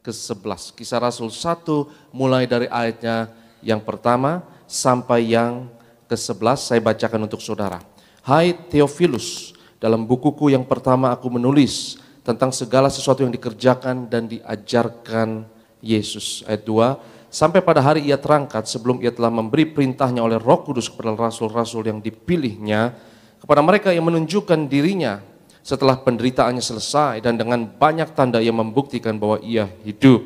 ke-11. Kisah Rasul 1 mulai dari ayatnya yang pertama sampai yang ke-11 saya bacakan untuk saudara. Hai Theophilus, dalam bukuku yang pertama aku menulis tentang segala sesuatu yang dikerjakan dan diajarkan Yesus. Ayat 2, sampai pada hari ia terangkat sebelum ia telah memberi perintahnya oleh Roh Kudus kepada rasul-rasul yang dipilihnya, kepada mereka yang menunjukkan dirinya setelah penderitaannya selesai dan dengan banyak tanda ia membuktikan bahwa ia hidup.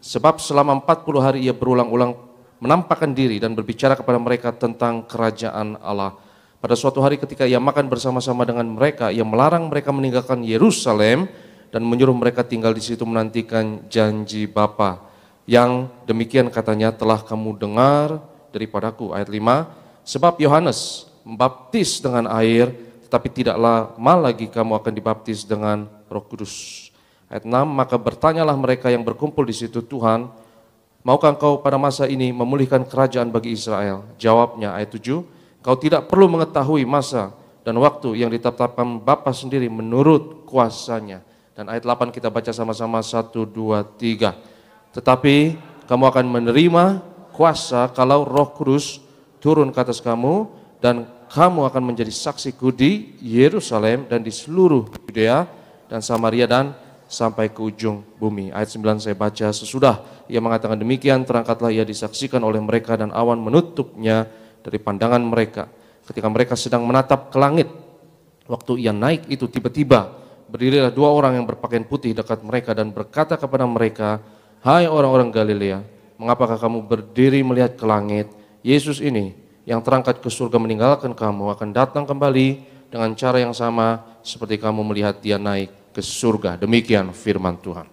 Sebab selama 40 hari ia berulang-ulang menampakkan diri dan berbicara kepada mereka tentang kerajaan Allah. Pada suatu hari ketika ia makan bersama-sama dengan mereka, ia melarang mereka meninggalkan Yerusalem dan menyuruh mereka tinggal di situ menantikan janji Bapa. Yang demikian katanya telah kamu dengar daripadaku. Ayat 5, sebab Yohanes membaptis dengan air, tetapi tidak lama lagi kamu akan dibaptis dengan Roh Kudus. Ayat 6, maka bertanyalah mereka yang berkumpul di situ, Tuhan, maukah engkau pada masa ini memulihkan kerajaan bagi Israel? Jawabnya ayat 7, kau tidak perlu mengetahui masa dan waktu yang ditetapkan Bapa sendiri menurut kuasanya. Dan ayat 8 kita baca sama-sama 1, 2, 3. Tetapi kamu akan menerima kuasa kalau Roh Kudus turun ke atas kamu dan kamu akan menjadi saksiku di Yerusalem dan di seluruh Yudea dan Samaria dan sampai ke ujung bumi. Ayat 9 saya baca, sesudah ia mengatakan demikian, terangkatlah ia disaksikan oleh mereka dan awan menutupnya dari pandangan mereka. Ketika mereka sedang menatap ke langit, waktu ia naik itu tiba-tiba berdirilah dua orang yang berpakaian putih dekat mereka dan berkata kepada mereka, hai orang-orang Galilea, mengapakah kamu berdiri melihat ke langit? Yesus ini yang terangkat ke surga meninggalkan kamu akan datang kembali dengan cara yang sama seperti kamu melihat dia naik ke surga. Demikian firman Tuhan.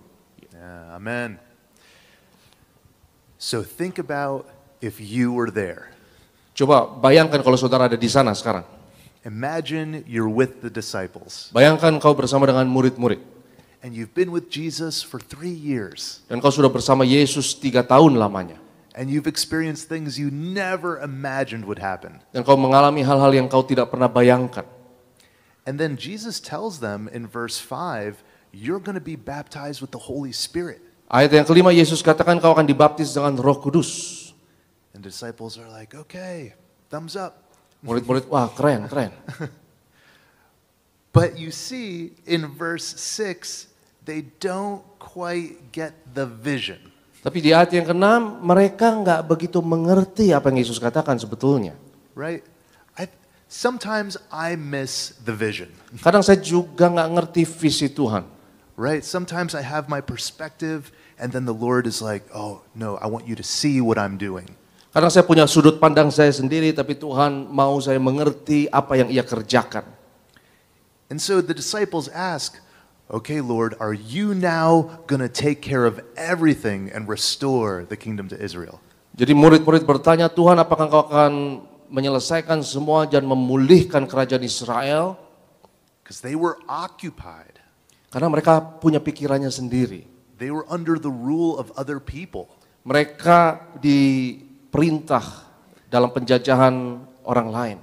Yeah, amen. So think about if you were there. Coba bayangkan kalau saudara ada di sana sekarang. Imagine you're with the disciples. Bayangkan kau bersama dengan murid-murid. And you've been with Jesus for 3 years. Dan kau sudah bersama Yesus 3 tahun lamanya. And you've experienced things you never imagined would happen. Dan kau mengalami hal-hal yang kau tidak pernah bayangkan. And then Jesus tells them in verse 5, you're going to be baptized with the Holy Spirit. Ayat yang kelima Yesus katakan kau akan dibaptis dengan Roh Kudus. And the disciples are like, okay, thumbs up. Murid-murid, wah keren, keren. But you see in verse 6, they don't quite get the vision. Tapi di ayat yang ke-6 mereka nggak begitu mengerti apa yang Yesus katakan sebetulnya. Right? Sometimes I miss the vision. Kadang saya juga nggak ngerti visi Tuhan. Right? Sometimes I have my perspective and then the Lord is like, oh no, I want you to see what I'm doing. Kadang saya punya sudut pandang saya sendiri, tapi Tuhan mau saya mengerti apa yang ia kerjakan. And so the disciples ask, okay Lord, are you now going to take care of everything and restore the kingdom to Israel? Jadi murid-murid bertanya, Tuhan apakah engkau akan menyelesaikan semua dan memulihkan kerajaan Israel? Because they were occupied. Karena mereka punya pikirannya sendiri. They were under the rule of other people. Mereka diperintah dalam penjajahan orang lain.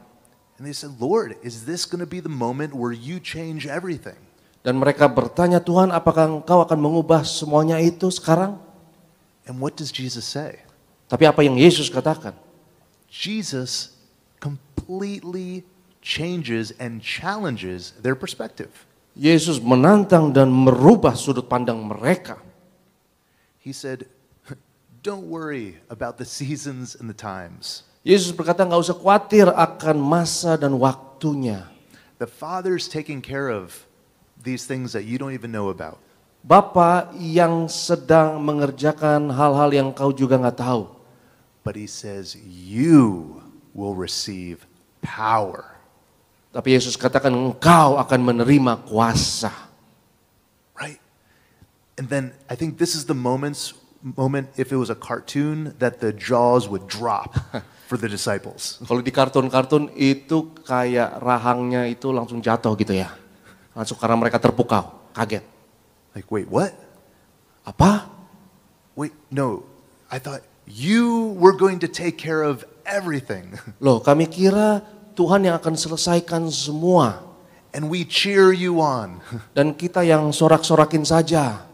And they said, Lord, is this going to be the moment where you change everything? Dan mereka bertanya, Tuhan apakah engkau akan mengubah semuanya itu sekarang? And what does Jesus say? Tapi apa yang Yesus katakan? Jesus completely changes and challenges their perspective. Yesus menantang dan merubah sudut pandang mereka. He said, don't worry about the seasons and the times. Yesus berkata, nggak usah khawatir akan masa dan waktunya. The Father's taking care of these things that you don't even know about. Bapa yang sedang mengerjakan hal-hal yang kau juga nggak tahu. But he says, you will receive power. Tapi Yesus katakan engkau akan menerima kuasa. Right? And then I think this is the moment if it was a cartoon that the jaws would drop for the disciples. Kalau di kartun-kartun itu kayak rahangnya itu langsung jatuh gitu ya. Langsung karena mereka terpukau, kaget. Like, wait, what? Apa? Wait, no. I thought you were going to take care of everything. Loh, kami kira Tuhan yang akan selesaikan semua. And we cheer you on. Dan kita yang sorak-sorakin saja.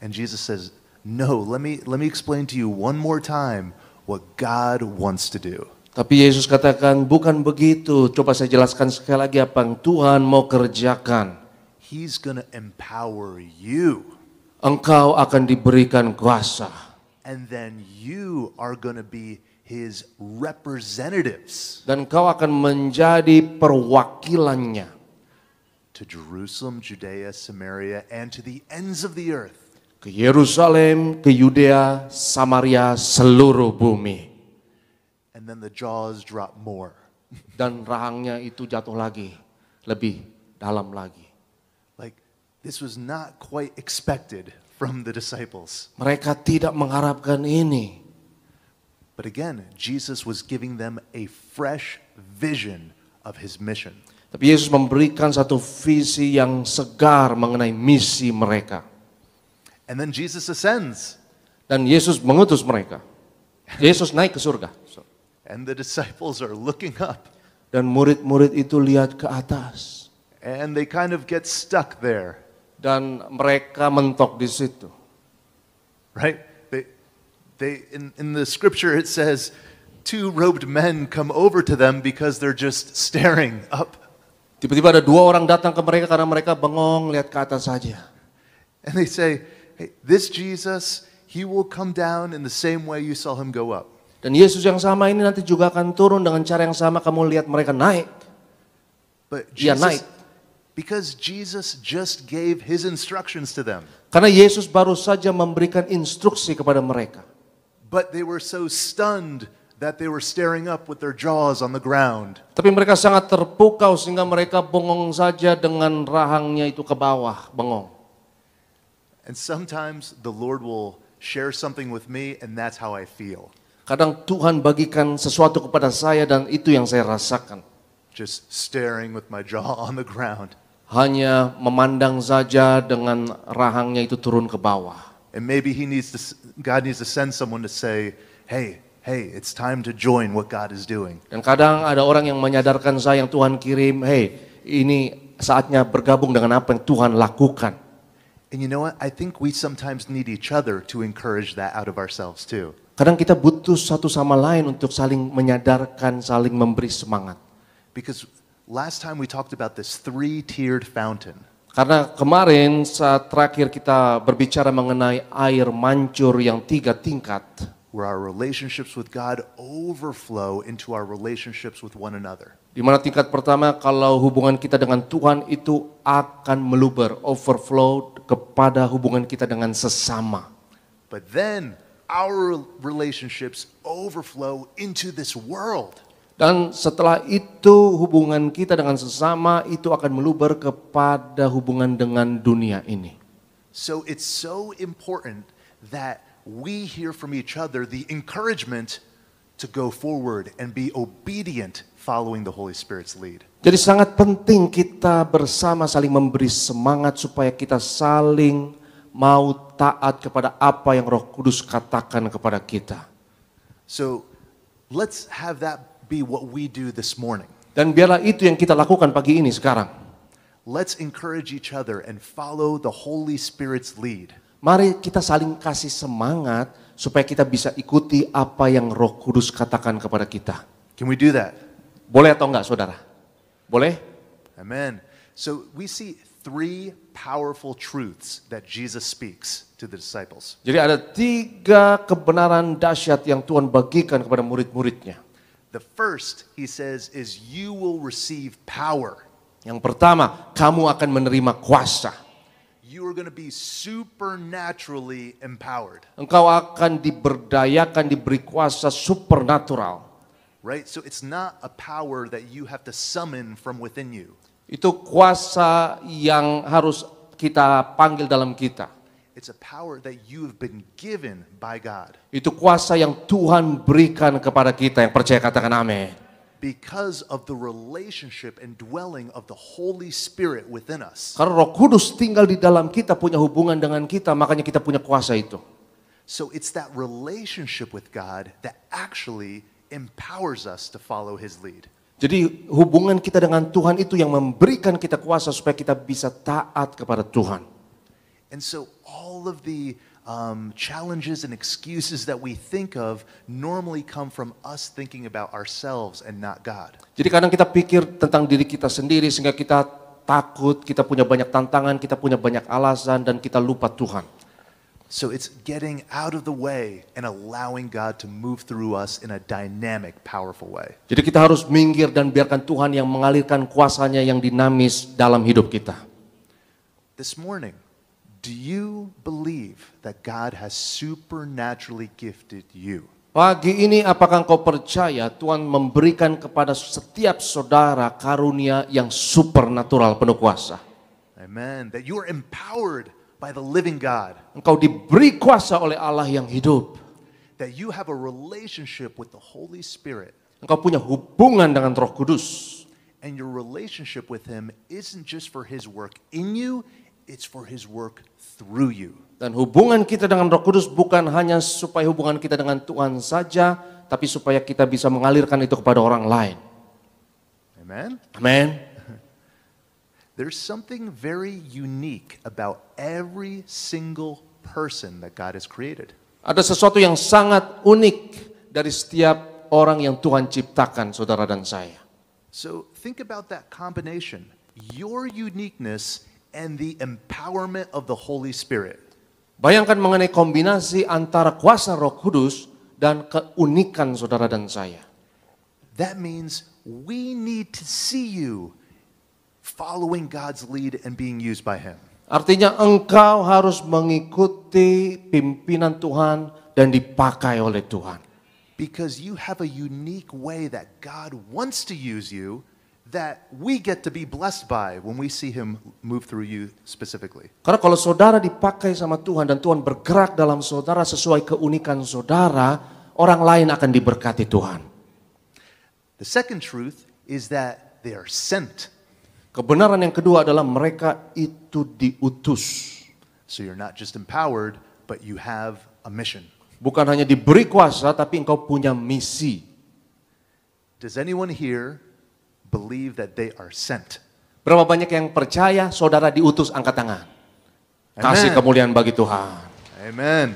And Jesus says, No, let me explain to you one more time what God wants to do. Tapi Yesus katakan, bukan begitu. Coba saya jelaskan sekali lagi apa yang Tuhan mau kerjakan. He's going to empower you. Engkau akan diberikan kuasa. And then you are going to be his representatives Dan kau akan menjadi perwakilannya. to Jerusalem, Judea, Samaria, and to the ends of the earth. Ke Yerusalem, ke Yudea, Samaria, seluruh bumi. And then the jaws drop more. Dan rahangnya itu jatuh lagi, lebih dalam lagi. Like, this was not quite expected from the disciples. Mereka tidak mengharapkan ini. But again, Jesus was giving them a fresh vision of his mission. Tapi Yesus memberikan satu visi yang segar mengenai misi mereka. And then Jesus ascends. Dan Yesus mengutus mereka. Yesus naik ke surga. And the disciples are looking up. Dan murid-murid itu lihat ke atas. And they kind of get stuck there. Dan mereka mentok di situ. Right? In the scripture it says, two robed men come over to them because they're just staring up. Tiba-tiba ada dua orang datang ke mereka karena mereka bengong lihat ke atas saja. And they say, hey, this Jesus, he will come down in the same way you saw him go up. Dan Yesus yang sama ini nanti juga akan turun dengan cara yang sama kamu lihat mereka naik. But Dia naik. because Jesus just gave his instructions to them. Karena Yesus baru saja memberikan instruksi kepada mereka. But they were so stunned that they were staring up with their jaws on the ground. Tapi mereka sangat terpukau sehingga mereka bengong saja dengan rahangnya itu ke bawah, bengong. And sometimes the Lord will share something with me and that's how I feel. Kadang Tuhan bagikan sesuatu kepada saya dan itu yang saya rasakan. Just staring with my jaw on the ground. Hanya memandang saja dengan rahangnya itu turun ke bawah. And maybe God needs to send someone to say, hey, it's time to join what God is doing. Dan kadang ada orang yang menyadarkan saya yang Tuhan kirim, hey, ini saatnya bergabung dengan apa yang Tuhan lakukan. And you know what? I think we sometimes need each other to encourage that out of ourselves too. Kadang kita butuh satu sama lain untuk saling menyadarkan, saling memberi semangat. Because last time we talked about this 3-tiered fountain. Karena kemarin saat terakhir kita berbicara mengenai air mancur yang 3 tingkat. Where our relationships with God overflow into our relationships with one another. Di mana tingkat pertama kalau hubungan kita dengan Tuhan itu akan meluber, overflow kepada hubungan kita dengan sesama. But then our relationships overflow into this world. Dan setelah itu hubungan kita dengan sesama itu akan meluber kepada hubungan dengan dunia ini. So it's so important that we hear from each other the encouragement to go forward and be obedient following the Holy Spirit's lead. Jadi sangat penting kita bersama saling memberi semangat supaya kita saling mau taat kepada apa yang Roh Kudus katakan kepada kita. So let's have that be what we do this morning. Dan biarlah itu yang kita lakukan pagi ini sekarang. Let's encourage each other and follow the Holy Spirit's lead. Mari kita saling kasih semangat supaya kita bisa ikuti apa yang Roh Kudus katakan kepada kita. Can we do that? Boleh atau enggak, saudara? Boleh? Amen. So we see 3 powerful truths that Jesus speaks to the disciples. Jadi ada 3 kebenaran dahsyat yang Tuhan bagikan kepada murid-muridnya. The first, he says, is you will receive power. Yang pertama, kamu akan menerima kuasa. You are going to be supernaturally empowered. Engkau akan diberdayakan, diberi kuasa supernatural. Right? So it's not a power that you have to summon from within you. Itu kuasa yang harus kita panggil dalam kita. It's a power that you have been given by God. Itu kuasa yang Tuhan berikan kepada kita, yang percaya katakan amin. Because of the relationship and dwelling of the Holy Spirit within us. Karena Roh Kudus tinggal di dalam kita, punya hubungan dengan kita, makanya kita punya kuasa itu. So it's that relationship with God that actually empowers us to follow His lead. Jadi hubungan kita dengan Tuhan itu yang memberikan kita kuasa supaya kita bisa taat kepada Tuhan. And so all of the challenges and excuses that we think of normally come from us thinking about ourselves and not God. Jadi kadang kita pikir tentang diri kita sendiri sehingga kita takut, kita punya banyak tantangan, kita punya banyak alasan dan kita lupa Tuhan. So it's getting out of the way and allowing God to move through us in a dynamic, powerful way. Jadi kita harus minggir dan biarkan Tuhan yang mengalirkan kuasanya yang dinamis dalam hidup kita. This morning, do you believe that God has supernaturally gifted you? Pagi ini apakah engkau percaya Tuhan memberikan kepada setiap saudara karunia yang supernatural penuh kuasa? Amen. That you are empowered by the living God. Engkau diberi kuasa oleh Allah yang hidup. That you have a relationship with the Holy Spirit. Engkau punya hubungan dengan Roh Kudus. And your relationship with Him isn't just for His work in you, it's for His work through you. Dan hubungan kita dengan Roh Kudus bukan hanya supaya hubungan kita dengan Tuhan saja, tapi supaya kita bisa mengalirkan itu kepada orang lain. Amen? Amin. There's something very unique about every single person that God has created. Ada sesuatu yang sangat unik dari setiap orang yang Tuhan ciptakan, saudara dan saya. So think about that combination, your uniqueness and the empowerment of the Holy Spirit. Bayangkan mengenai kombinasi antara kuasa Roh Kudus dan keunikan saudara dan saya. That means we need to see you following God's lead and being used by Him. Artinya engkau harus mengikuti pimpinan Tuhan dan dipakai oleh Tuhan. Because you have a unique way that God wants to use you that we get to be blessed by when we see Him move through you specifically. Karena kalau saudara dipakai sama Tuhan dan Tuhan bergerak dalam saudara sesuai keunikan saudara, orang lain akan diberkati Tuhan. The second truth is that they are sent. Kebenaran yang kedua adalah mereka itu diutus. So you're not just empowered, but you have a mission. Bukan hanya diberi kuasa, tapi engkau punya misi. Does anyone here believe that they are sent? Berapa banyak yang percaya saudara diutus, angkat tangan. Kasih Amen. kemuliaan bagi Tuhan. Amen.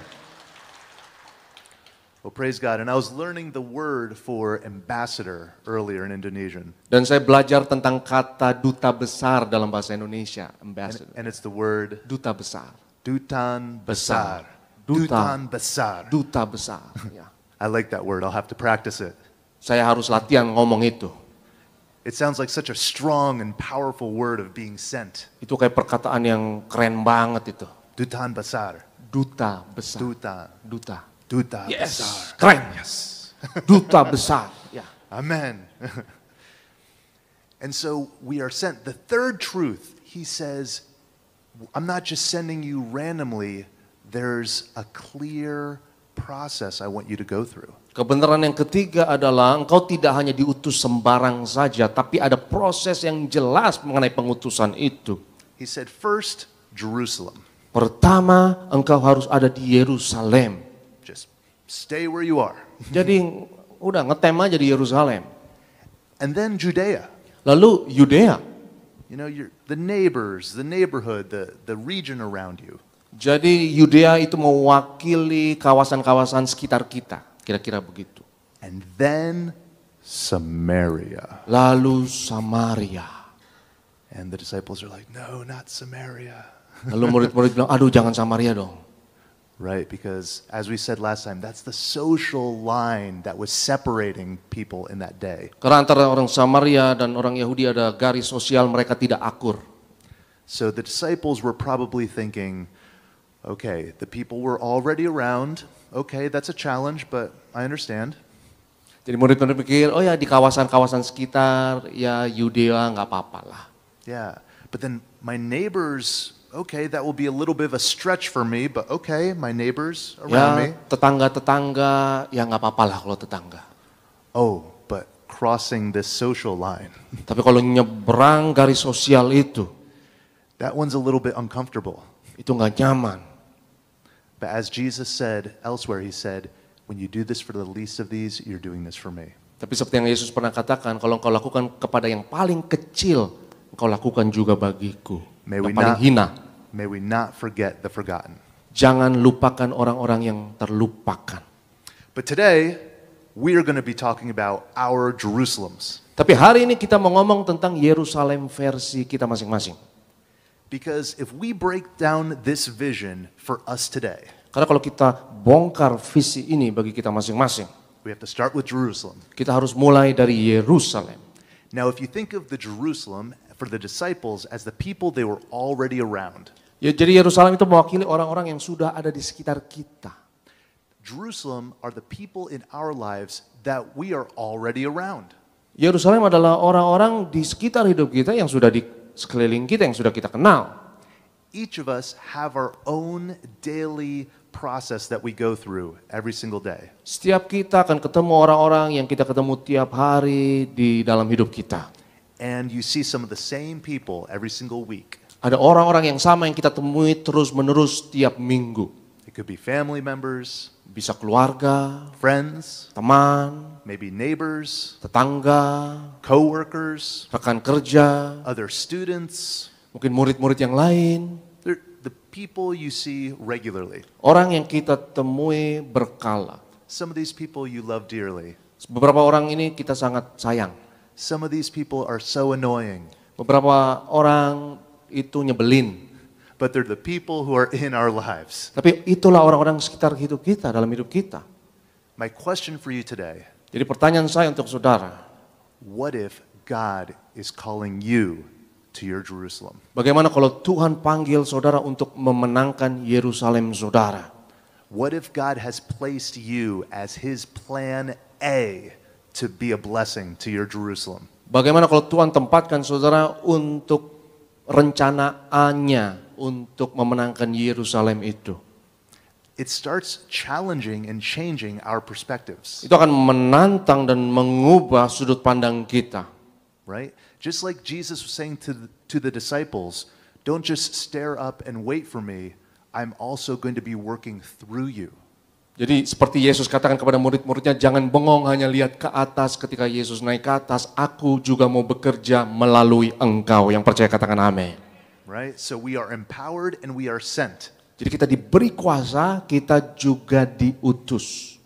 Well, praise God. And I was learning the word for ambassador earlier in Indonesian. Dan saya belajar tentang kata duta besar dalam bahasa Indonesia. Ambassador. And it's the word Duta besar. dutan besar. Duta. Dutan besar. Duta besar. Ya. I like that word. I'll have to practice it. Saya harus latihan ngomong itu. It sounds like such a strong and powerful word of being sent. Itu kayak perkataan yang keren banget itu. Dutan besar. Duta besar. Dutan. Duta. Duta Yes. besar. Keren. Yes. Duta besar. Ya. Amen. And so we are sent. The third truth, he says, I'm not just sending you randomly. There's a clear process I want you to go through. Kebenaran yang ketiga adalah engkau tidak hanya diutus sembarang saja, tapi ada proses yang jelas mengenai pengutusan itu. He said, first, Jerusalem. Pertama, engkau harus ada di Yerusalem. Just stay where you are. Jadi udah ngetem aja di Yerusalem. And then Judea. Lalu Yudea. You know, the neighbors, the neighborhood, the region around you. Jadi Yudea itu mewakili kawasan-kawasan sekitar kita. Kira-kira begitu. And then Samaria. Lalu Samaria. And the disciples are like, no, not Samaria. Lalu murid-murid bilang, aduh jangan Samaria dong. Right, because as we said last time, that's the social line that was separating people in that day. Karena antara orang Samaria dan orang Yahudi ada garis sosial, mereka tidak akur. So the disciples were probably thinking, okay, the people were already around. Okay, that's a challenge, but I understand. Jadi murid-murid pikir, oh ya di kawasan-kawasan sekitar, ya Yudea nggak apa-apa lah. Yeah, but then my neighbors, okay, that will be a little bit of a stretch for me, but okay, my neighbors around me. Ya tetangga-tetangga, ya nggak apa-apa lah kalau tetangga. Oh, but crossing this social line, Tapi kalau nyebrang garis sosial itu, that one's a little bit uncomfortable. itu nggak nyaman. But as Jesus said elsewhere, he said, when you do this for the least of these, you're doing this for me. Tapi seperti yang Yesus pernah katakan, kalau engkau lakukan kepada yang paling kecil, engkau lakukan juga bagiku. May Yang we paling not- hina. May we not forget the forgotten. Jangan lupakan orang-orang yang terlupakan. But today, we are going to be talking about our Jerusalems. Tapi hari ini kita mau ngomong tentang Yerusalem versi kita masing-masing. Because if we break down this vision for us today, Karena kalau kita bongkar visi ini bagi kita masing-masing, we have to start with Jerusalem. kita harus mulai dari Yerusalem. Now, if you think of the Jerusalem for the disciples as the people they were already around, Ya, jadi Yerusalem itu mewakili orang-orang yang sudah ada di sekitar kita. Jerusalem are the people in our lives that we are already around. Yerusalem adalah orang-orang di sekitar hidup kita yang sudah di sekeliling kita, yang sudah kita kenal. Each of us have our own daily process that we go through every single day. Setiap kita akan ketemu orang-orang yang kita ketemu tiap hari di dalam hidup kita. And you see some of the same people every single week. Ada orang-orang yang sama yang kita temui terus-menerus tiap minggu. It could be family members, Bisa keluarga, friends, teman, maybe neighbors, tetangga, coworkers, rekan kerja, other students. mungkin murid-murid yang lain. They're the people you see regularly. Orang yang kita temui berkala. Some of these people you love dearly. Beberapa orang ini kita sangat sayang. Some of these people are so annoying, Beberapa orang itu nyebelin. but they're the people who are in our lives. Tapi itulah orang-orang sekitar hidup kita, dalam hidup kita. My question for you today, Jadi pertanyaan saya untuk saudara, what if God is calling you to your Jerusalem? bagaimana kalau Tuhan panggil saudara untuk memenangkan Yerusalem saudara? What if God has placed you as his plan A to be a blessing to your Jerusalem? Bagaimana kalau Tuhan tempatkan saudara untuk rencana A-nya untuk memenangkan Yerusalem itu? It starts challenging and changing our perspectives, Itu akan menantang dan mengubah sudut pandang kita. right? Just like Jesus was saying to the disciples, don't just stare up and wait for me. I'm also going to be working through you. Jadi seperti Yesus katakan kepada murid-muridnya, jangan bengong hanya lihat ke atas. Ketika Yesus naik ke atas, aku juga mau bekerja melalui engkau. Yang percaya katakan amin. Right? So we are empowered and we are sent. Jadi kita diberi kuasa, kita juga diutus.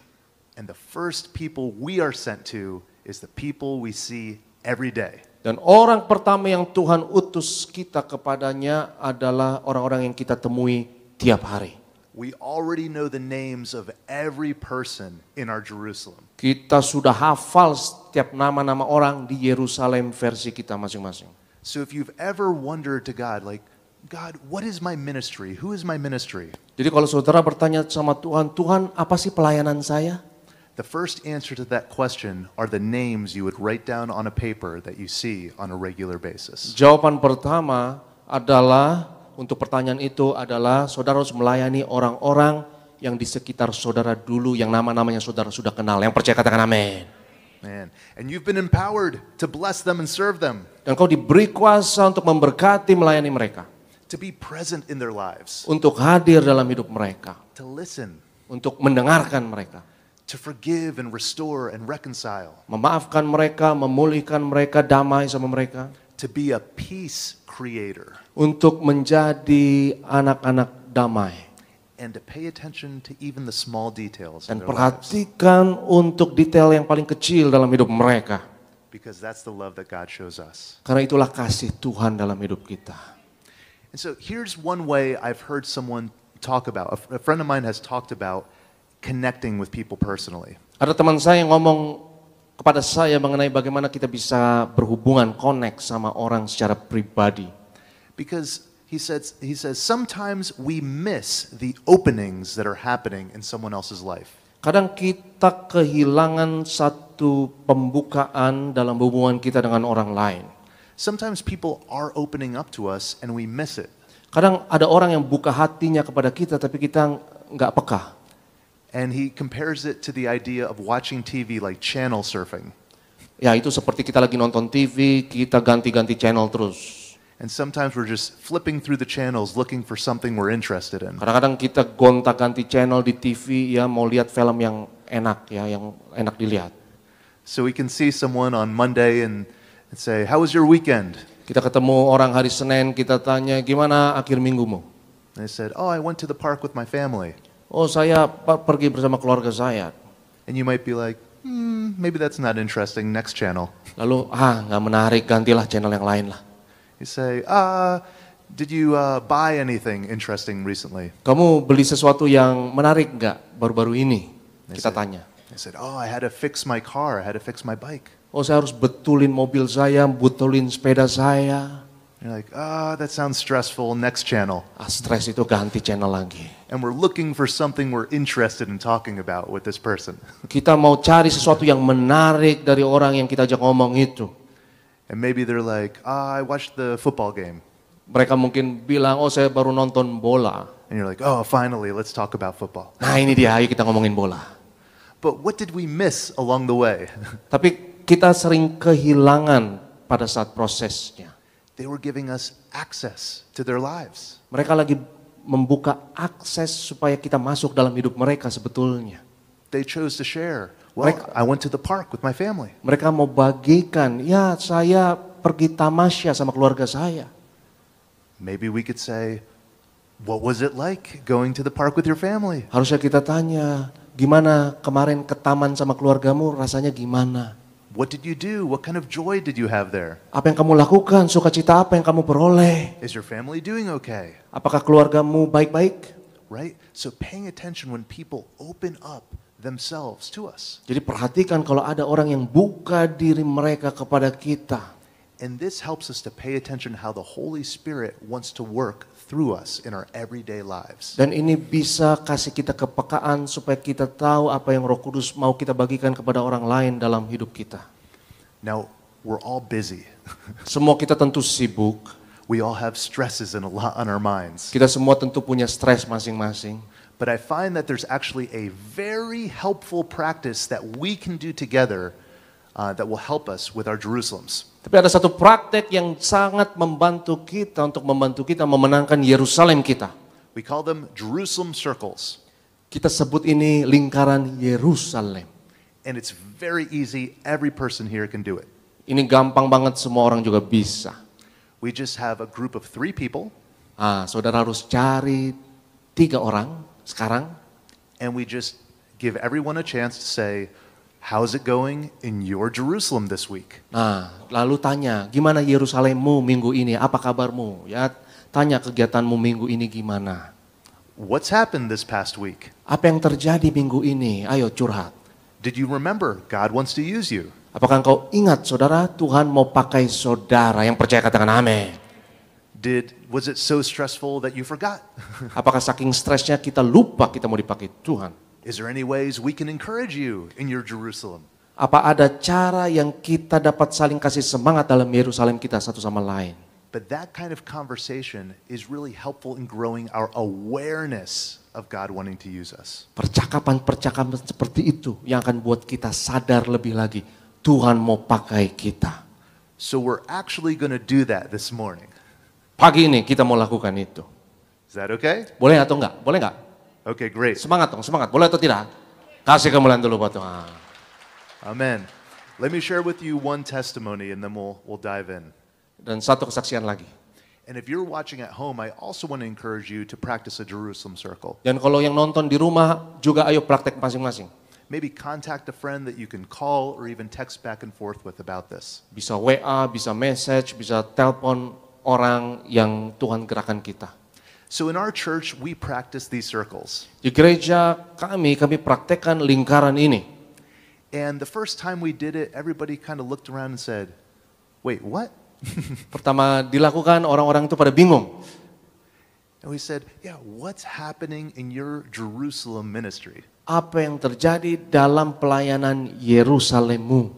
And the first people we are sent to is the people we see every day. Dan orang pertama yang Tuhan utus kita kepadanya adalah orang-orang yang kita temui tiap hari. We already know the names of every person in our Jerusalem. Kita sudah hafal setiap nama-nama orang di Yerusalem versi kita masing-masing. So if you've ever wondered to God, like, God, what is my ministry? Who is my ministry? Jadi kalau saudara bertanya sama Tuhan, Tuhan apa sih pelayanan saya? The first answer to that question are the names you would write down on a paper that you see on a regular basis. Jawaban pertama adalah, untuk pertanyaan itu adalah saudara harus melayani orang-orang yang di sekitar saudara dulu, yang nama-namanya saudara sudah kenal. Yang percaya katakan amin. Man, and you've been empowered to bless them and serve them, Dan kau diberi kuasa untuk memberkati, melayani mereka. to be present in their lives, Untuk hadir dalam hidup mereka. to listen, Untuk mendengarkan mereka. to forgive and restore and reconcile, Memaafkan mereka, memulihkan mereka, damai sama mereka. to be a peace creator, Untuk menjadi anak-anak damai. and to pay attention to even the small details in Dan their lives, perhatikan untuk detail yang paling kecil dalam hidup mereka. because that's the love that God shows us. Karena itulah kasih Tuhan dalam hidup kita. And so here's one way I've heard someone talk about, a friend of mine has talked about connecting with people personally. Ada teman saya yang ngomong kepada saya mengenai bagaimana kita bisa berhubungan, connect sama orang secara pribadi. Because he says sometimes we miss the openings that are happening in someone else's life. Kadang kita kehilangan satu pembukaan dalam hubungan kita dengan orang lain. Sometimes people are opening up to us and we miss it. Kadang ada orang yang buka hatinya kepada kita tapi kita nggak peka. And he compares it to the idea of watching TV like channel surfing. Ya itu seperti kita lagi nonton TV, kita ganti-ganti channel terus. And sometimes we're just flipping through the channels looking for something we're interested in. Kadang-kadang kita gonta-ganti channel di TV ya mau lihat film yang enak ya, yang enak dilihat. So we can see someone on Monday and say, "How was your weekend?" Kita ketemu orang hari Senin, kita tanya gimana akhir minggumu? And they said, oh, I went to the park with my family. Oh, saya pergi bersama keluarga saya. And you might be like, maybe that's not interesting, next channel. Lalu, nggak menarik, gantilah channel yang lain lah. You say, did you buy anything interesting recently? Kamu beli sesuatu yang menarik nggak baru-baru ini? Kita tanya. I said, oh, I had to fix my car, I had to fix my bike. Oh, saya harus betulin mobil saya, betulin sepeda saya. You're like, that sounds stressful, next channel. Stres itu ganti channel lagi. And we're looking for something we're interested in talking about with this person. Kita mau cari sesuatu yang menarik dari orang yang kita ajak ngomong itu. And maybe they're like, I watched the football game. Mereka mungkin bilang, oh saya baru nonton bola. And you're like, oh, finally, let's talk about football. Nah ini dia, ayo kita ngomongin bola. But what did we miss along the way? Tapi kita sering kehilangan pada saat prosesnya. They were giving us access to their lives. Mereka lagi membuka akses supaya kita masuk dalam hidup mereka sebetulnya. They chose to share. Well, I went to the park with my family. Mereka mau bagikan, ya saya pergi tamasya sama keluarga saya. Maybe we could say, what was it like going to the park with your family? Harusnya kita tanya, gimana kemarin ke taman sama keluargamu, rasanya gimana? What did you do? What kind of joy did you have there? Apa yang kamu lakukan, sukacita apa yang kamu peroleh? Is your family doing okay? Apakah keluargamu baik-baik? Right? So paying attention when people open up themselves to us. Jadi perhatikan kalau ada orang yang buka diri mereka kepada kita. And this helps us to pay attention how the Holy Spirit wants to work through us in our everyday lives. Dan ini bisa kasih kita kepekaan supaya kita tahu apa yang Roh Kudus mau kita bagikan kepada orang lain dalam hidup kita. Now, we're all busy. Semua kita tentu sibuk. We all have stresses and a lot on our minds. Kita semua tentu punya stres masing-masing. But I find that there's actually a very helpful practice that we can do together that will help us with our Jerusalems. Tapi ada satu praktek yang sangat membantu kita untuk membantu kita memenangkan Yerusalem kita. We call them Jerusalem circles. Kita sebut ini lingkaran Yerusalem. And it's very easy. Every person here can do it. Ini gampang banget, semua orang juga bisa. We just have a group of 3 people. Saudara harus cari 3 orang sekarang. And we just give everyone a chance to say, how's it going in your Jerusalem this week? Lalu tanya, gimana Yerusalemmu minggu ini? Apa kabarmu? Ya, tanya kegiatanmu minggu ini gimana? What's happened this past week? Apa yang terjadi minggu ini? Ayo curhat. Did you remember God wants to use you? Apakah engkau ingat, saudara, Tuhan mau pakai saudara? Yang percaya katakan amin. Was it so stressful that you forgot? Apakah saking stresnya kita lupa kita mau dipakai Tuhan? Is there any ways we can encourage you in your Jerusalem? Apa ada cara yang kita dapat saling kasih semangat dalam Yerusalem kita satu sama lain? But that kind of conversation is really helpful in growing our awareness of God wanting to use us. Percakapan-percakapan seperti itu yang akan buat kita sadar lebih lagi Tuhan mau pakai kita. So we're actually going to do that this morning. Pagi ini kita mau lakukan itu. Is that okay? Boleh atau enggak? Boleh enggak? Okay, great. Semangat dong, semangat. Boleh atau tidak? Kasih kemuliaan dulu buat Tuhan. Amen. Let me share with you one testimony and then we'll dive in. Dan satu kesaksian lagi. And if you're watching at home, I also want to encourage you to practice a Jerusalem circle. Dan kalau yang nonton di rumah juga ayo praktek masing-masing. Maybe contact a friend that you can call or even text back and forth with about this. Bisa WA, bisa message, bisa telepon orang yang Tuhan gerakan kita. So in our church, we practice these circles. Di gereja kami praktekkan lingkaran ini. And the first time we did it, everybody kind of looked around and said, wait, what? Pertama dilakukan, orang-orang itu pada bingung. And we said, yeah, what's happening in your Jerusalem ministry? Apa yang terjadi dalam pelayanan Yerusalemmu?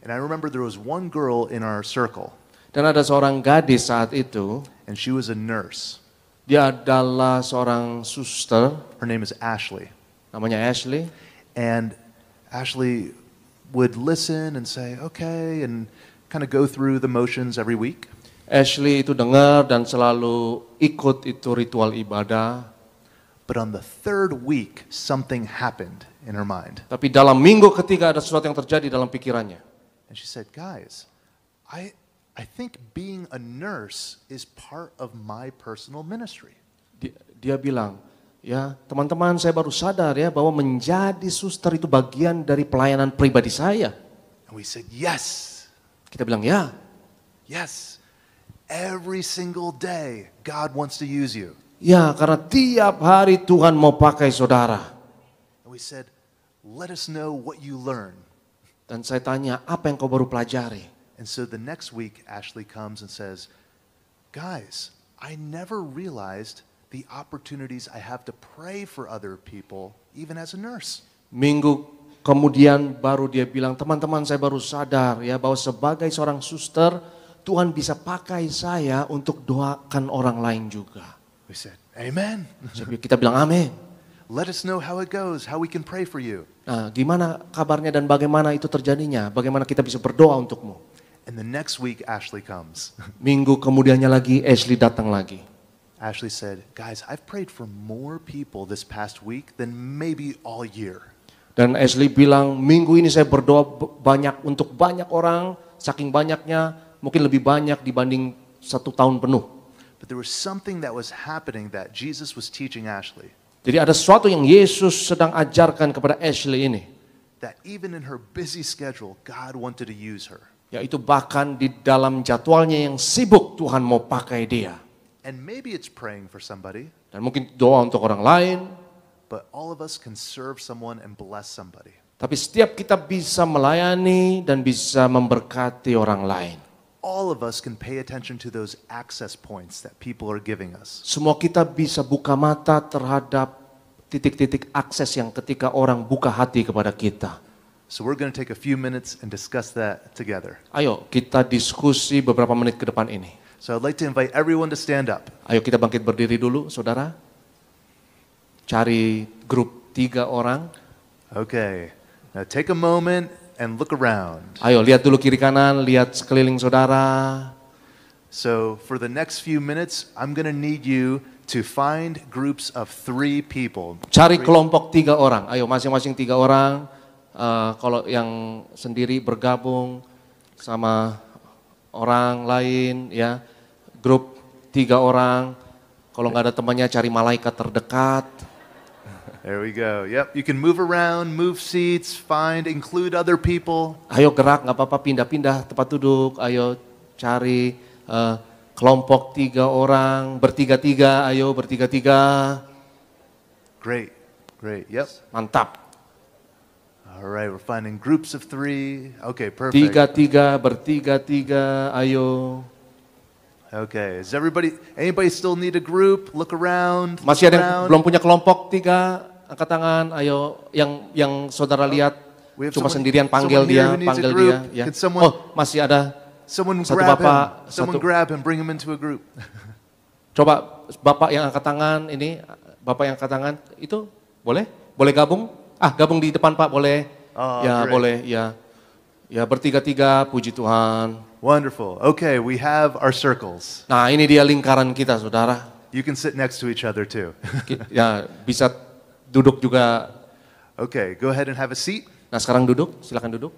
And I remember there was one girl in our circle. Dan ada seorang gadis saat itu. And she was a nurse. Dia adalah seorang suster. Her name is Ashley. Namanya Ashley. And Ashley would listen and say, okay, and kind of go through the motions every week. Ashley itu dengar dan selalu ikut itu ritual ibadah. But on the 3rd week, something happened in her mind. Tapi dalam minggu ketiga ada sesuatu yang terjadi dalam pikirannya. And she said, guys, I think being a nurse is part of my personal ministry. Dia bilang, ya teman-teman saya baru sadar ya bahwa menjadi suster itu bagian dari pelayanan pribadi saya. And we said, yes, Kita bilang ya, yes. Every single day, God wants to use you. ya karena tiap hari Tuhan mau pakai saudara. And we said, let us know what you learn. Dan saya tanya, apa yang kau baru pelajari? And so the next week, Ashley comes and says, guys, I never realized the opportunities I have to pray for other people, even as a nurse. Minggu kemudian baru dia bilang, teman-teman saya baru sadar ya bahwa sebagai seorang suster, Tuhan bisa pakai saya untuk doakan orang lain juga. We said, amen. Kita bilang amin. Let us know how it goes, how we can pray for you. Nah, gimana kabarnya dan bagaimana itu terjadinya? Bagaimana kita bisa berdoa untukmu? And the next week, Ashley comes. Minggu kemudiannya lagi, Ashley datang lagi. Ashley said, guys, I've prayed for more people this past week than maybe all year. Dan Ashley bilang, minggu ini saya berdoa banyak untuk banyak orang, saking banyaknya, mungkin lebih banyak dibanding 1 tahun penuh. But there was something that was happening that Jesus was teaching Ashley. Jadi ada sesuatu yang Yesus sedang ajarkan kepada Ashley ini. That even in her busy schedule, God wanted to use her. Yaitu bahkan di dalam jadwalnya yang sibuk Tuhan mau pakai dia. And maybe it's praying for somebody, Dan mungkin doa untuk orang lain. but all of us can serve someone and bless somebody. Tapi setiap kita bisa melayani dan bisa memberkati orang lain. All of us can pay attention to those access points that people are giving us. Semua kita bisa buka mata terhadap titik-titik akses yang ketika orang buka hati kepada kita. So we're going to take a few minutes and discuss that together. Ayo kita diskusi beberapa menit ke depan ini. So I'd like to invite everyone to stand up. Ayo kita bangkit berdiri dulu, saudara. Cari grup 3 orang. Okay. Now take a moment and look around. Ayo lihat dulu kiri kanan, lihat sekeliling saudara. So for the next few minutes, I'm going to need you to find groups of 3 people. Cari kelompok 3 orang. Ayo masing-masing 3 orang. Kalau yang sendiri bergabung sama orang lain, ya grup 3 orang. Kalau nggak ada temannya cari malaikat terdekat. There we go. Yep, you can move around, move seats, include other people. Ayo gerak, nggak apa-apa, pindah-pindah tempat duduk. Ayo cari kelompok 3 orang, bertiga-tiga. Ayo bertiga-tiga. Great, great. Yep. Mantap. All right, we're finding groups of 3. Okay, perfect. 3-3, bertiga-tiga. Ayo. Okay, anybody still need a group? Look around. Masih ada yang around. belum punya kelompok 3, angkat tangan. Ayo, yang saudara lihat We have cuma someone- sendirian, panggil someone here dia, who needs a panggil group. dia. Ya. Can someone- Oh, masih ada. Someone Satu grab bapak, him. Someone satu- grab him, bring him into a group. Coba bapak yang angkat tangan ini, bapak yang angkat tangan itu boleh? Boleh gabung? Gabung di depan Pak, boleh? Oh, Ya, great. boleh. Ya. Ya, bertiga-tiga, puji Tuhan. Wonderful. Okay, we have our circles. Nah, ini dia lingkaran kita, saudara. You can sit next to each other too. Ya, bisa duduk juga. Okay, go ahead and have a seat. Nah, sekarang duduk, silakan duduk.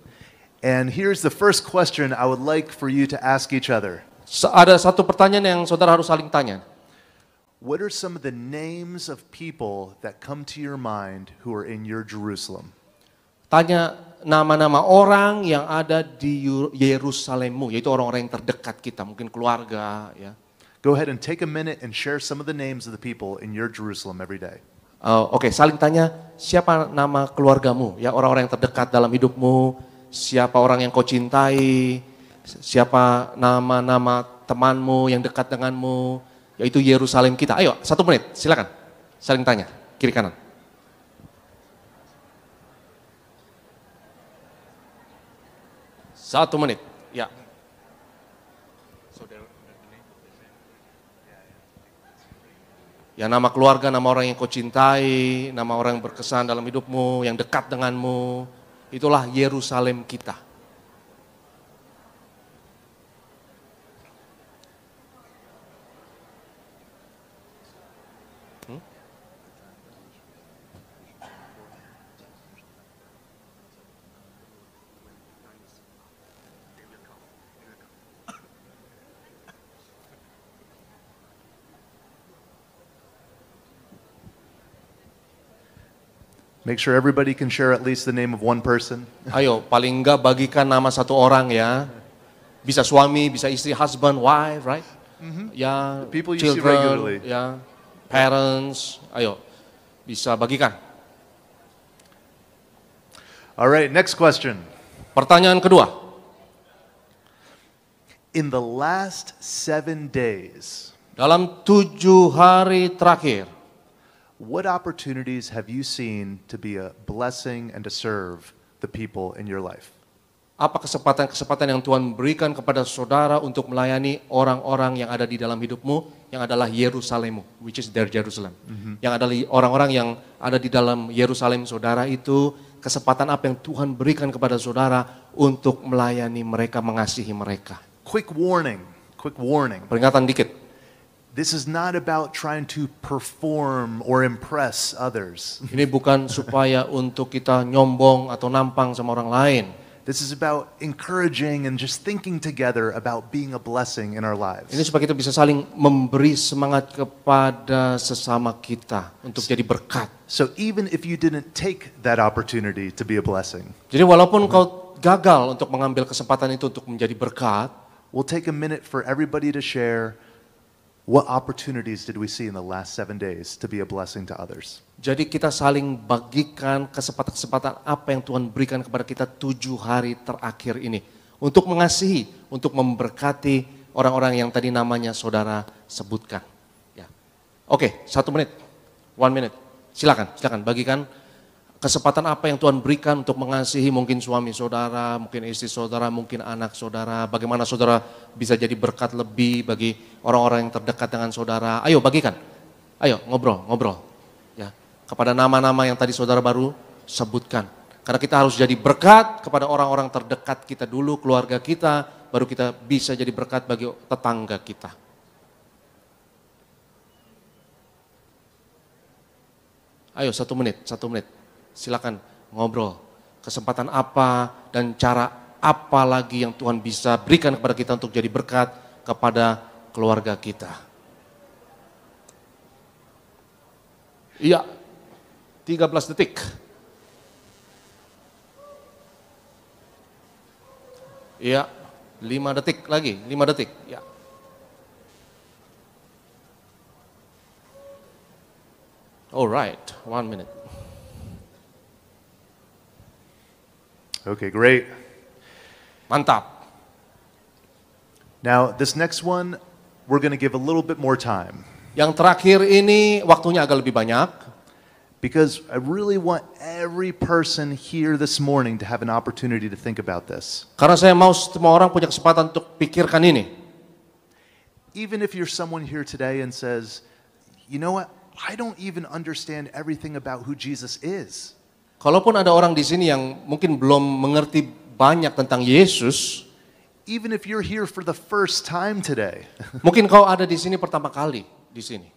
And here's the first question I would like for you to ask each other. Ada satu pertanyaan yang saudara harus saling tanya. What are some of the names of people that come to your mind who are in your Jerusalem? Tanya nama-nama orang yang ada di Yerusalemmu, yaitu orang-orang yang terdekat kita, mungkin keluarga. Ya. Go ahead and take a minute and share some of the names of the people in your Jerusalem every day. Oke, saling tanya siapa nama keluargamu, ya orang-orang yang terdekat dalam hidupmu, siapa orang yang kau cintai, siapa nama-nama temanmu yang dekat denganmu, yaitu Yerusalem kita. Ayo, 1 menit, silakan, saling tanya, kiri kanan. Satu menit, ya. Ya nama keluarga, nama orang yang kau cintai, nama orang yang berkesan dalam hidupmu, yang dekat denganmu. Itulah Yerusalem kita. Make sure everybody can share at least the name of one person. Ayo, paling enggak bagikan nama satu orang ya. Bisa suami, bisa istri, husband, wife, right? Ya, The people you see children, regularly. ya, parents. Ayo, bisa bagikan. All right, next question. Pertanyaan kedua. In the last 7 days, Dalam 7 hari terakhir, what opportunities have you seen to be a blessing and to serve the people in your life? apa kesempatan-kesempatan yang Tuhan berikan kepada saudara untuk melayani orang-orang yang ada di dalam hidupmu, yang adalah Yerusalemmu, which is their Jerusalem. Yang adalah orang-orang yang ada di dalam Yerusalem saudara itu, kesempatan apa yang Tuhan berikan kepada saudara untuk melayani mereka, mengasihi mereka. Quick warning. Peringatan dikit. This is not about trying to perform or impress others. Ini bukan supaya untuk kita nyombong atau nampang sama orang lain. This is about encouraging and just thinking together about being a blessing in our lives. Ini supaya kita bisa saling memberi semangat kepada sesama kita untuk jadi berkat. So even if you didn't take that opportunity to be a blessing, Jadi walaupun kau gagal untuk mengambil kesempatan itu untuk menjadi berkat, we'll take a minute for everybody to share what opportunities did we see in the last 7 days to be a blessing to others. jadi kita saling bagikan kesempatan-kesempatan apa yang Tuhan berikan kepada kita 7 hari terakhir ini. Untuk mengasihi, untuk memberkati orang-orang yang tadi namanya saudara sebutkan. Ya. Oke, 1 menit, 1 minute. Silakan bagikan kesempatan apa yang Tuhan berikan untuk mengasihi mungkin suami saudara, mungkin istri saudara, mungkin anak saudara. Bagaimana saudara bisa jadi berkat lebih bagi orang-orang yang terdekat dengan saudara. Ayo bagikan, ayo ngobrol. Ya, kepada nama-nama yang tadi saudara baru sebutkan. Karena kita harus jadi berkat kepada orang-orang terdekat kita dulu, keluarga kita, baru kita bisa jadi berkat bagi tetangga kita. Ayo 1 menit. Silakan ngobrol. Kesempatan apa dan cara apa lagi yang Tuhan bisa berikan kepada kita untuk jadi berkat kepada keluarga kita. Iya, 13 detik. Iya, 5 detik lagi, 5 detik. Ya. Alright, 1 minute. Okay, great. Mantap. Now, this next one, we're going to give a little bit more time Yang terakhir ini waktunya agak lebih banyak. because I really want every person here this morning to have an opportunity to think about this. Karena saya mau semua orang punya kesempatan untuk pikirkan ini. Even if you're someone here today and says, you know what, I don't even understand everything about who Jesus is. Kalaupun ada orang di sini yang mungkin belum mengerti banyak tentang Yesus, Even if you're here for the first time today, mungkin kau ada di sini pertama kali di sini.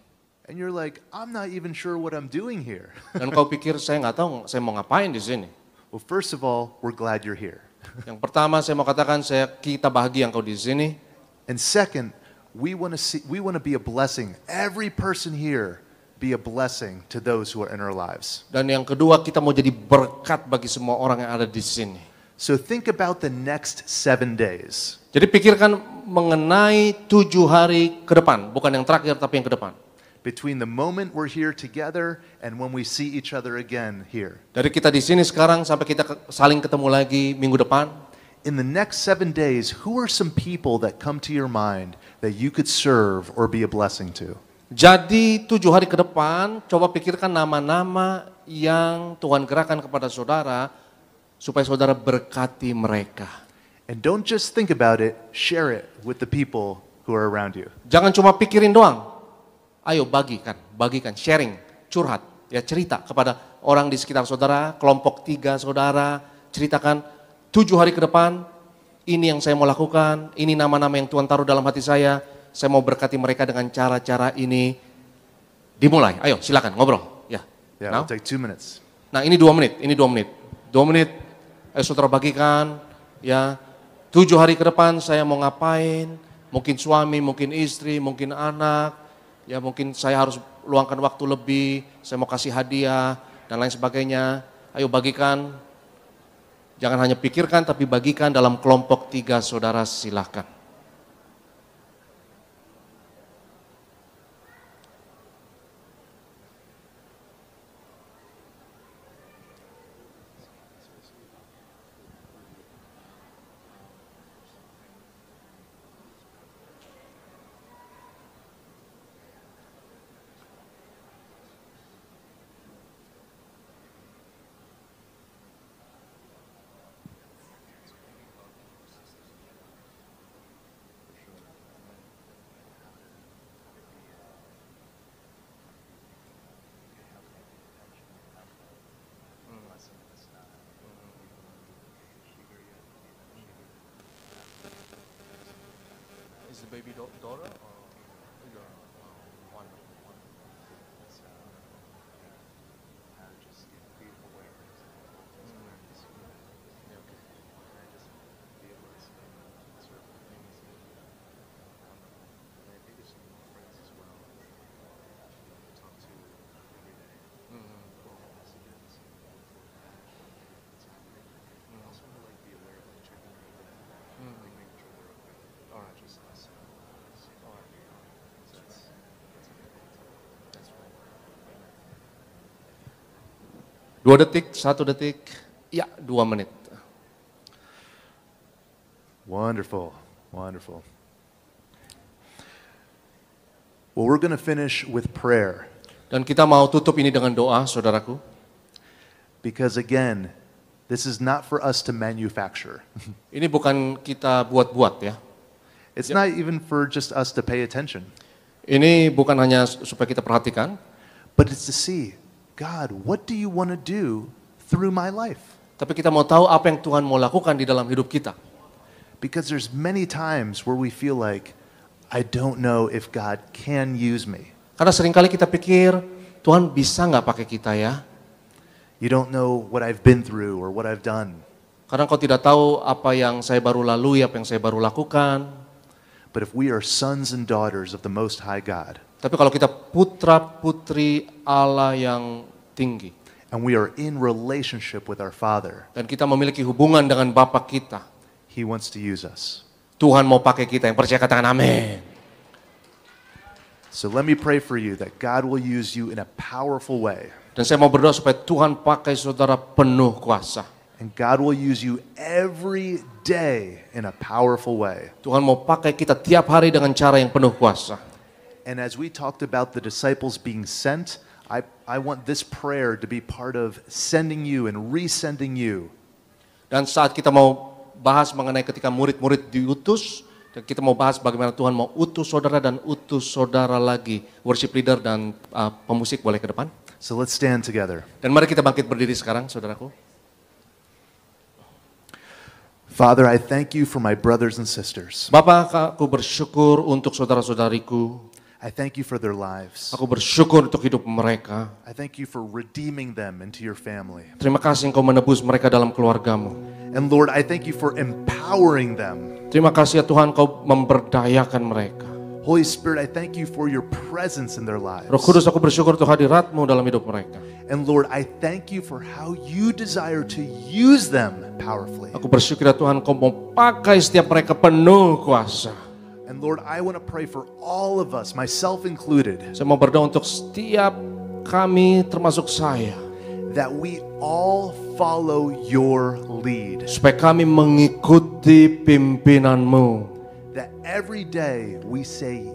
and you're like, I'm not even sure what I'm doing here. Dan kau pikir saya nggak tahu saya mau ngapain di sini. Well, first of all, we're glad you're here. Yang pertama saya mau katakan kita bahagia engkau di sini. And second, we want to be a blessing. Every person here be a blessing to those who are in our lives. Dan yang kedua kita mau jadi berkat bagi semua orang yang ada di sini. So think about the next 7 days. Jadi pikirkan mengenai 7 hari ke depan, bukan yang terakhir tapi yang ke depan. Between the moment we're here together and when we see each other again here. Dari kita di sini sekarang sampai kita saling ketemu lagi minggu depan. In the next 7 days, who are some people that come to your mind that you could serve or be a blessing to? Jadi 7 hari ke depan, coba pikirkan nama-nama yang Tuhan gerakan kepada saudara, supaya saudara berkati mereka. And don't just think about it, share it with the people who are around you. Jangan cuma pikirin doang. Ayo bagikan, sharing, curhat, ya cerita kepada orang di sekitar saudara, kelompok 3 saudara, ceritakan 7 hari ke depan, ini yang saya mau lakukan, ini nama-nama yang Tuhan taruh dalam hati saya mau berkati mereka dengan cara-cara ini. Dimulai, ayo silakan ngobrol. Ya. Yeah, Now? it'll take 2 minutes. Nah ini 2 menit, 2 menit, ayo saudara bagikan, ya 7 hari ke depan saya mau ngapain, mungkin suami, mungkin istri, mungkin anak, ya mungkin saya harus luangkan waktu lebih, saya mau kasih hadiah, dan lain sebagainya. Ayo bagikan, jangan hanya pikirkan tapi bagikan dalam kelompok 3 saudara, silakan. Is the baby daughter or your one? Dua detik, 1 detik, ya 2 menit. Wonderful, wonderful. Well, we're going to finish with prayer. Dan kita mau tutup ini dengan doa, saudaraku. Because again, this is not for us to manufacture. Ini bukan kita buat-buat ya. It's not even for just us to pay attention. Ini bukan hanya supaya kita perhatikan. But it's to see, God, what do you want to do through my life? Tapi kita mau tahu apa yang Tuhan mau lakukan di dalam hidup kita. Because there's many times where we feel like, I don't know if God can use me. Karena seringkali kita pikir, Tuhan bisa nggak pakai kita ya? You don't know what I've been through or what I've done. Karena kau tidak tahu apa yang saya baru lalui, apa yang saya baru lakukan. But if we are sons and daughters of the Most High God, Tapi kalau kita putra-putri Allah yang tinggi, and we are in relationship with our Father, dan kita memiliki hubungan dengan Bapa kita, He wants to use us. Tuhan mau pakai kita. Yang percaya katakan amin. So let me pray for you that God will use you in a powerful way. Dan saya mau berdoa supaya Tuhan pakai saudara penuh kuasa. And God will use you every day in a powerful way. Tuhan mau pakai kita tiap hari dengan cara yang penuh kuasa. And as we talked about the disciples being sent, I want this prayer to be part of sending you and resending you. Dan saat kita mau bahas mengenai ketika murid-murid diutus, dan kita mau bahas bagaimana Tuhan mau utus saudara dan utus saudara lagi. Worship leader dan pemusik boleh ke depan. So let's stand together. Dan mari kita bangkit berdiri sekarang, saudaraku. Father, I thank you for my brothers and sisters. Bapak, aku bersyukur untuk saudara-saudariku. I thank you for their lives. Aku bersyukur untuk hidup mereka. I thank you for redeeming them into your family. Terima kasih Engkau menebus mereka dalam keluargamu. And Lord, I thank you for empowering them. Terima kasih ya Tuhan, Kau memberdayakan mereka. Holy Spirit, I thank you for your presence in their lives. Roh Kudus, aku bersyukur untuk hadirat-Mu dalam hidup mereka. And Lord, I thank you for how you desire to use them powerfully. Aku bersyukur ya Tuhan, Kau mau pakai setiap mereka penuh kuasa. And Lord, I want to pray for all of us, myself included, Saya mau berdoa untuk setiap kami, termasuk saya, that we all follow your lead. supaya kami mengikuti pimpinan-Mu. That every day we say